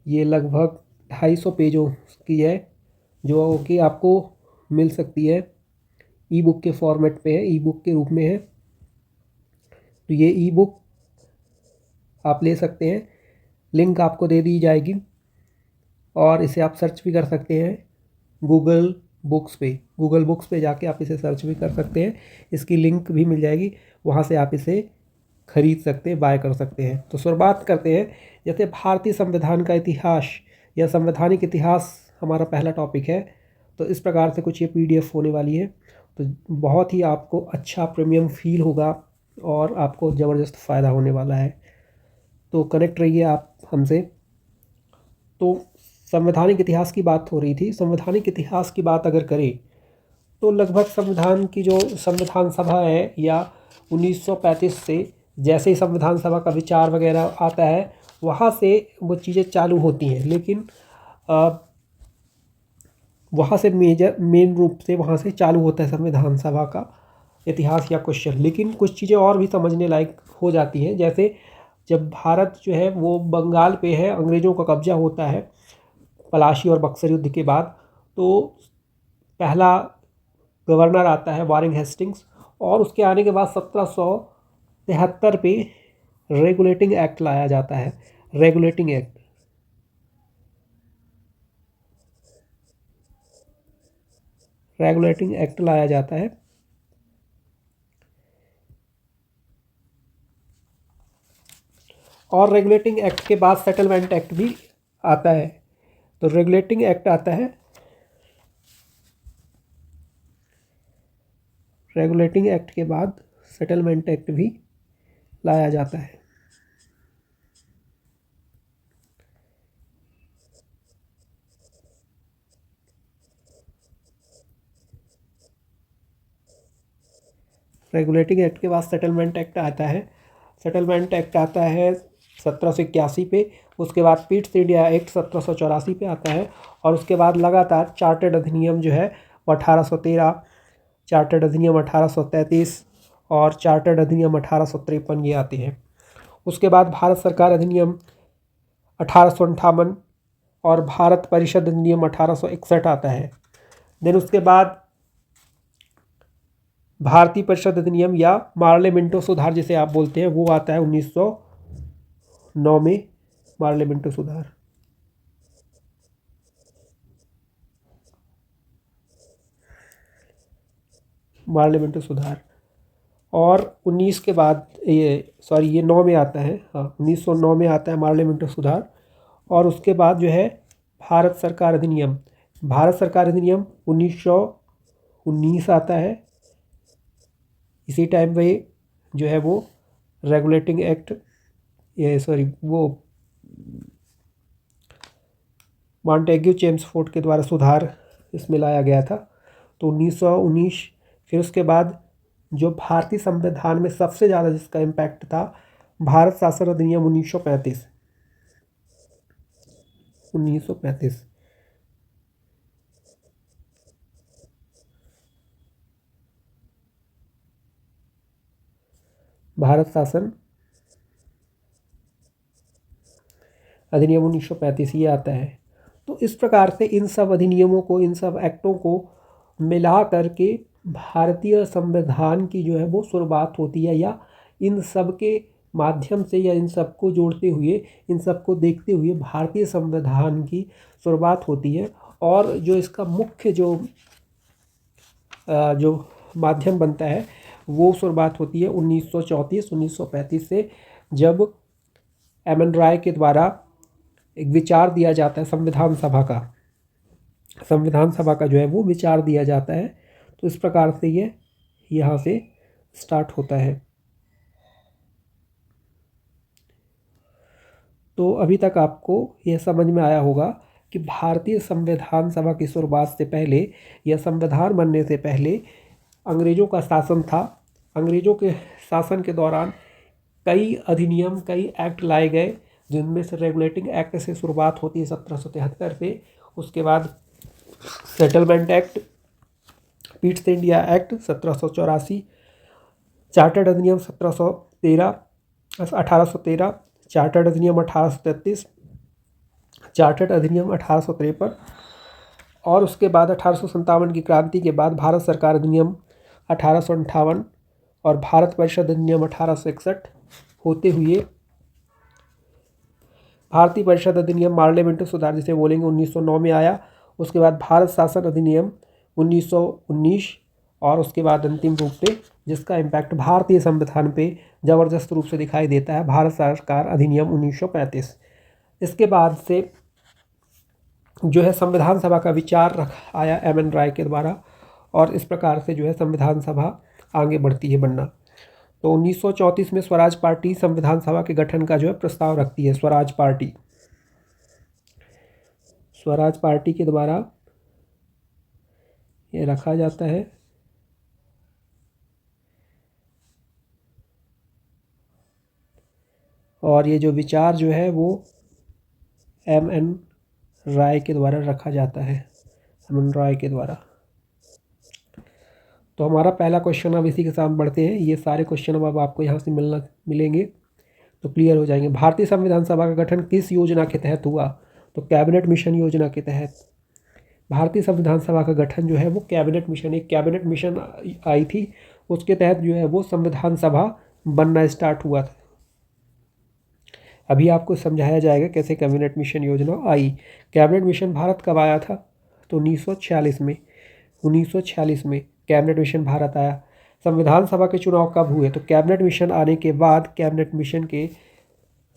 ये लगभग 250 पेजों की है, जो कि आपको मिल सकती है, ई बुक के फॉर्मेट पे है, ई बुक के रूप में है। तो ये ई बुक आप ले सकते हैं, लिंक आपको दे दी जाएगी और इसे आप सर्च भी कर सकते हैं गूगल बुक्स पे जाके आप इसे सर्च भी कर सकते हैं। इसकी लिंक भी मिल जाएगी, वहाँ से आप इसे खरीद सकते हैं, बाय कर सकते हैं। तो शुरुआत करते हैं। जैसे भारतीय संविधान का इतिहास या संवैधानिक इतिहास हमारा पहला टॉपिक है, तो इस प्रकार से कुछ ये पीडीएफ होने वाली है। तो बहुत ही आपको अच्छा प्रीमियम फील होगा और आपको ज़बरदस्त फ़ायदा होने वाला है। तो कनेक्ट रहिए आप हमसे। तो संवैधानिक इतिहास की बात हो रही थी। संवैधानिक इतिहास की बात अगर करें तो लगभग संविधान की जो संविधान सभा है, या 1935 से जैसे ही संविधान सभा का विचार वगैरह आता है, वहाँ से वो चीज़ें चालू होती हैं। लेकिन वहाँ से मेन रूप से वहाँ से चालू होता है संविधान सभा का इतिहास या क्वेश्चन। लेकिन कुछ चीज़ें और भी समझने लायक हो जाती हैं। जैसे जब भारत जो है वो बंगाल पे है, अंग्रेज़ों का कब्जा होता है पलाशी और बक्सर युद्ध के बाद, तो पहला गवर्नर आता है वारेन हेस्टिंग्स, और उसके आने के बाद 1773 पे रेगुलेटिंग एक्ट लाया जाता है। रेगुलेटिंग एक्ट लाया जाता है। और रेगुलेटिंग एक्ट के बाद सेटलमेंट एक्ट भी आता है। तो रेगुलेटिंग एक्ट आता है, रेगुलेटिंग एक्ट के बाद सेटलमेंट एक्ट भी लाया जाता है। रेगुलेटिंग एक्ट के बाद सेटलमेंट एक्ट आता है। सेटलमेंट एक्ट आता है 1781 पे। उसके बाद पीट्स इंडिया एक्ट 1784 पे आता है। और उसके बाद लगातार चार्टर्ड अधिनियम जो है वो 1813, चार्टर्ड अधिनियम 1833 और चार्टर्ड अधिनियम 1853 ये आते हैं। उसके बाद भारत सरकार अधिनियम 1858 और भारत परिषद अधिनियम 1861 आता है। देन उसके बाद भारतीय परिषद अधिनियम या पार्लियामेंटो सुधार जिसे आप बोलते हैं, वो आता है 1909 में। पार्लियामेंटो सुधार, पार्लियामेंटो सुधार। और 19 के बाद ये 9 में आता है, हाँ 1909 में आता है पार्लियामेंटो सुधार। और उसके बाद जो है भारत सरकार अधिनियम, भारत सरकार अधिनियम 1919 आता है। इसी टाइम पे जो है वो रेगुलेटिंग एक्ट, वो मॉन्टेग्यू चेम्सफोर्ड के द्वारा सुधार इसमें लाया गया था। तो 1919। फिर उसके बाद जो भारतीय संविधान में सबसे ज़्यादा जिसका इम्पैक्ट था, भारत शासन अधिनियम 1935। 1935 भारत शासन अधिनियम 1935 ये आता है। तो इस प्रकार से इन सब अधिनियमों को, इन सब एक्टों को मिला करके भारतीय संविधान की जो है वो शुरुआत होती है, या इन सब के माध्यम से या इन सब को जोड़ते हुए, इन सब को देखते हुए भारतीय संविधान की शुरुआत होती है। और जो इसका मुख्य जो माध्यम बनता है वो शुरुआत होती है 1935 से, जब एम एन राय के द्वारा एक विचार दिया जाता है संविधान सभा का, संविधान सभा का जो है वो विचार दिया जाता है। तो इस प्रकार से ये यहाँ से स्टार्ट होता है। तो अभी तक आपको यह समझ में आया होगा कि भारतीय संविधान सभा की शुरुआत से पहले या संविधान बनने से पहले अंग्रेज़ों का शासन था। अंग्रेज़ों के शासन के दौरान कई अधिनियम, कई एक्ट लाए गए, जिनमें से रेगुलेटिंग एक्ट से शुरुआत होती है 1773 पे। उसके बाद settlement act, Pitt's India act 1784, chartered अधिनियम 1813, चार्टर्ड अधिनियम 1833, चार्टर्ड अधिनियम 1853 और उसके बाद 1857 की क्रांति के बाद भारत सरकार अधिनियम 1858 और भारत परिषद अधिनियम 1861 होते हुए भारतीय परिषद अधिनियम पार्लियामेंट्री सुधार जिसे बोलेंगे 1909 में आया। उसके बाद भारत शासन अधिनियम 1919 और उसके बाद अंतिम रूप से जिसका इम्पैक्ट भारतीय संविधान पे ज़बरदस्त रूप से दिखाई देता है, भारत सरकार अधिनियम 1935। इसके बाद से जो है संविधान सभा का विचार आया एम.एन. राय के द्वारा और इस प्रकार से जो है संविधान सभा आगे बढ़ती है बनना। तो 1934 में स्वराज पार्टी संविधान सभा के गठन का जो है प्रस्ताव रखती है। स्वराज पार्टी के द्वारा ये रखा जाता है। और ये जो विचार जो है वो एम.एन. राय के द्वारा रखा जाता है, एम.एन. राय के द्वारा। तो हमारा पहला क्वेश्चन अब इसी के साथ बढ़ते हैं। ये सारे क्वेश्चन अब आपको यहाँ से मिलेंगे तो क्लियर हो जाएंगे। भारतीय संविधान सभा का गठन किस योजना के तहत हुआ? तो कैबिनेट मिशन योजना के तहत भारतीय संविधान सभा का गठन जो है वो कैबिनेट मिशन आई थी, उसके तहत जो है वो संविधान सभा बनना स्टार्ट हुआ था। अभी आपको समझाया जाएगा कैसे कैबिनेट मिशन योजना आई। कैबिनेट मिशन भारत कब आया था? तो 1946 में कैबिनेट मिशन भारत आया। संविधान सभा के चुनाव कब हुए? तो कैबिनेट मिशन आने के बाद, कैबिनेट मिशन के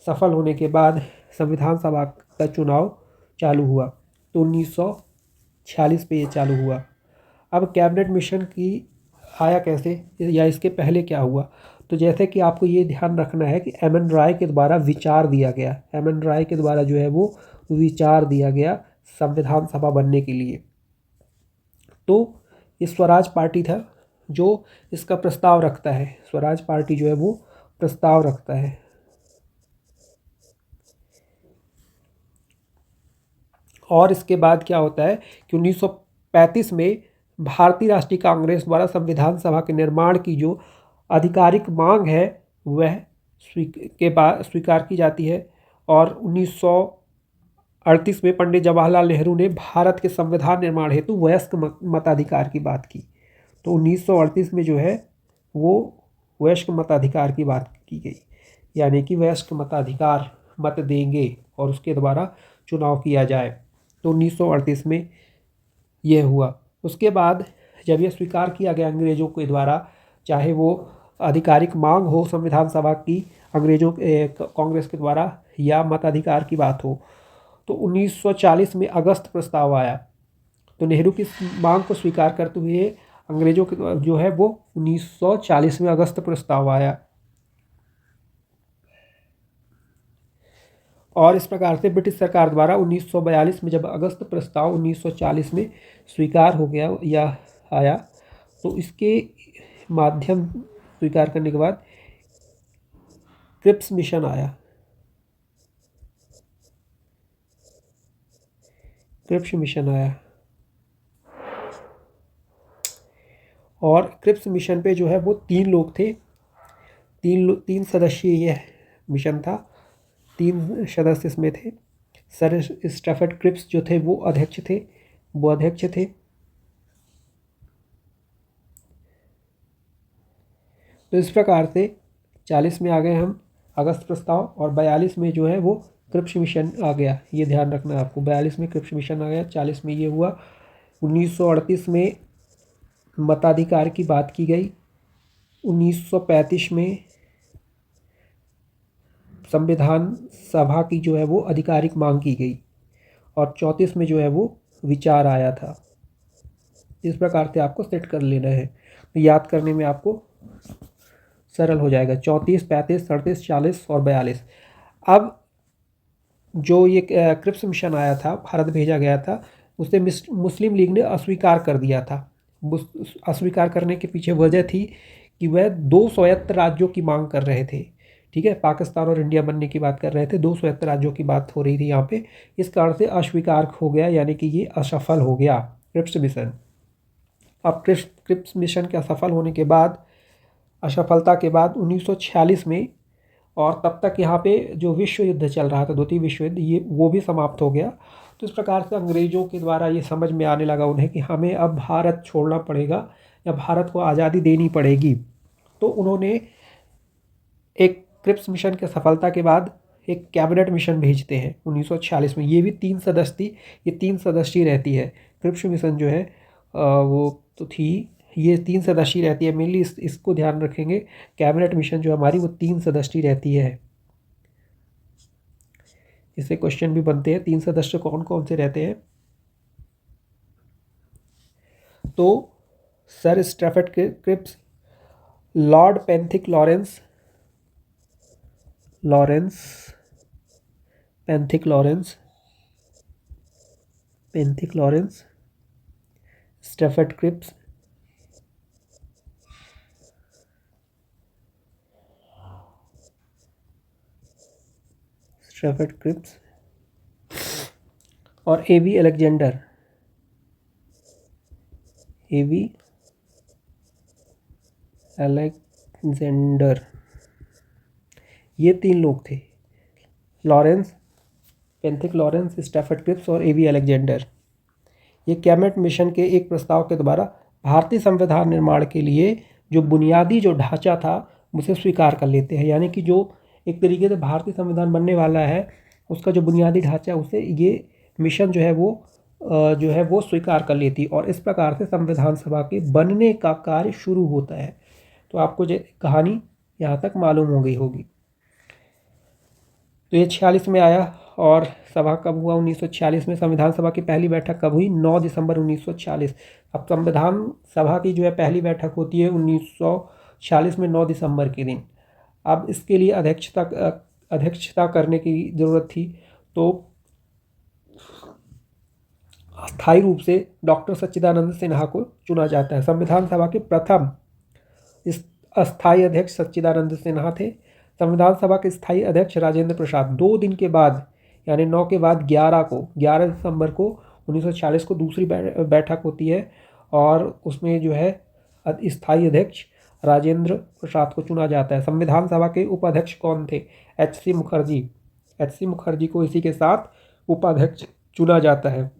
सफल होने के बाद संविधान सभा का चुनाव चालू हुआ। तो 1946 पे ये चालू हुआ। अब कैबिनेट मिशन की आया कैसे या इसके पहले क्या हुआ? तो जैसे कि आपको ये ध्यान रखना है कि एम.एन. राय के द्वारा विचार दिया गया, एम.एन. राय के द्वारा जो है वो विचार दिया गया संविधान सभा बनने के लिए। तो ये स्वराज पार्टी था जो इसका प्रस्ताव रखता है। स्वराज पार्टी जो है वो प्रस्ताव रखता है। और इसके बाद क्या होता है कि 1935 में भारतीय राष्ट्रीय कांग्रेस द्वारा संविधान सभा के निर्माण की जो आधिकारिक मांग है वह स्वीकार की जाती है। और 1938 में पंडित जवाहरलाल नेहरू ने भारत के संविधान निर्माण हेतु वयस्क मताधिकार की बात की। तो 1938 में जो है वो वयस्क मताधिकार की बात की गई, यानी कि वयस्क मताधिकार मत देंगे और उसके द्वारा चुनाव किया जाए। तो 1938 में यह हुआ। उसके बाद जब यह स्वीकार किया गया अंग्रेज़ों के द्वारा, चाहे वो आधिकारिक मांग हो संविधान सभा की अंग्रेज़ों कांग्रेस के द्वारा या मताधिकार की बात हो, तो 1940 में अगस्त प्रस्ताव आया। तो नेहरू की मांग को स्वीकार करते हुए अंग्रेज़ों के जो है वो 1940 में अगस्त प्रस्ताव आया। और इस प्रकार से ब्रिटिश सरकार द्वारा 1942 में जब अगस्त प्रस्ताव 1940 में स्वीकार हो गया या आया, तो इसके माध्यम स्वीकार करने के बाद क्रिप्स मिशन आया। और क्रिप्स मिशन पे जो है वो 3 लोग थे, 3 सदस्यीय यह मिशन था। 3 सदस्य इसमें थे। सर स्टफर्ड क्रिप्स जो थे वो अध्यक्ष थे। तो इस प्रकार से 40 में आ गए हम अगस्त प्रस्ताव और 42 में जो है वो क्रिप्स मिशन आ गया। ये ध्यान रखना है आपको, 42 में क्रिप्स मिशन आ गया, 40 में ये हुआ। 1938 में मताधिकार की बात की गई। 1935 में संविधान सभा की जो है वो आधिकारिक मांग की गई और 34 में जो है वो विचार आया था। इस प्रकार से आपको सेट कर लेना है, तो याद करने में आपको सरल हो जाएगा। 34, 35, 37, 40 और 42। अब जो ये क्रिप्स मिशन आया था, भारत भेजा गया था, उसे मुस्लिम लीग ने अस्वीकार कर दिया था। अस्वीकार करने के पीछे वजह थी कि वह 2 स्वायत्त राज्यों की मांग कर रहे थे। ठीक है, पाकिस्तान और इंडिया बनने की बात कर रहे थे, 2 स्वायत्त राज्यों की बात हो रही थी यहाँ पे। इस कारण से अस्वीकार हो गया, यानी कि ये असफल हो गया क्रिप्स मिशन। अब क्रिप्स मिशन के असफल होने के बाद, असफलता के बाद 1946 में और तब तक यहाँ पे जो विश्व युद्ध चल रहा था, द्वितीय विश्व युद्ध, ये वो भी समाप्त हो गया। तो इस प्रकार से अंग्रेज़ों के द्वारा ये समझ में आने लगा उन्हें कि हमें अब भारत छोड़ना पड़ेगा या भारत को आज़ादी देनी पड़ेगी। तो उन्होंने एक क्रिप्स मिशन के सफलता के बाद एक कैबिनेट मिशन भेजते हैं 1946 में। ये भी 3 सदस्य थी, ये 3 सदस्यीय रहती है। क्रिप्स मिशन जो है वो तो थी, ये 3 सदस्यीय रहती है मेनली, इसको ध्यान रखेंगे। कैबिनेट मिशन जो हमारी वो 3 सदस्यीय रहती है। इससे क्वेश्चन भी बनते हैं, 3 सदस्य कौन कौन से रहते हैं। तो sir Stafford Cripps, Lord Pethick Lawrence Pethick Lawrence, Stafford Cripps, और एवी अलेक्जेंडर, ये 3 लोग थे। Lawrence, Pethick Lawrence, Stafford Cripps और एवी अलेक्जेंडर। ये कैबिनेट मिशन के एक प्रस्ताव के द्वारा भारतीय संविधान निर्माण के लिए जो बुनियादी जो ढांचा था उसे स्वीकार कर लेते हैं। यानी कि जो एक तरीके से भारतीय संविधान बनने वाला है उसका जो बुनियादी ढांचा है उसे ये मिशन जो है वो स्वीकार कर लेती। और इस प्रकार से संविधान सभा के बनने का कार्य शुरू होता है। तो आपको जो कहानी यहाँ तक मालूम हो गई होगी। तो ये 46 में आया। और सभा कब हुआ? 1946 में। संविधान सभा की पहली बैठक कब हुई? 9 दिसंबर 1946। अब संविधान सभा की जो है पहली बैठक होती है 1946 में 9 दिसंबर के दिन। अब इसके लिए अध्यक्षता करने की ज़रूरत थी। तो अस्थायी रूप से डॉक्टर सच्चिदानंद सिन्हा को चुना जाता है। संविधान सभा के प्रथम अस्थायी अध्यक्ष सच्चिदानंद सिन्हा थे। संविधान सभा के स्थायी अध्यक्ष राजेंद्र प्रसाद। 2 दिन के बाद यानी 9 के बाद 11 दिसंबर को 1946 को दूसरी बैठक होती है और उसमें जो है स्थायी अध्यक्ष राजेंद्र प्रसाद को चुना जाता है। संविधान सभा के उपाध्यक्ष कौन थे? एच.सी. मुखर्जी को इसी के साथ उपाध्यक्ष चुना जाता है।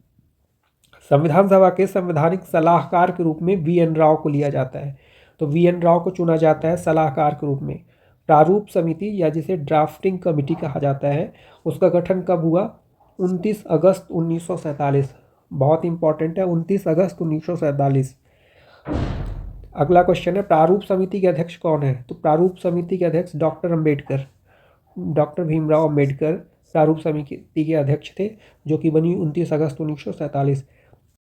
संविधान सभा के संवैधानिक सलाहकार के रूप में वी.एन. राव को लिया जाता है। तो वी.एन. राव को चुना जाता है सलाहकार के रूप में। प्रारूप समिति या जिसे ड्राफ्टिंग कमेटी कहा जाता है उसका गठन कब हुआ? 29 अगस्त 1947। बहुत इंपॉर्टेंट है, 29 अगस्त 1947। अगला क्वेश्चन है, प्रारूप समिति के अध्यक्ष कौन है? तो प्रारूप समिति के अध्यक्ष डॉक्टर भीमराव अम्बेडकर प्रारूप समिति के अध्यक्ष थे, जो कि बनी 29 अगस्त 1947।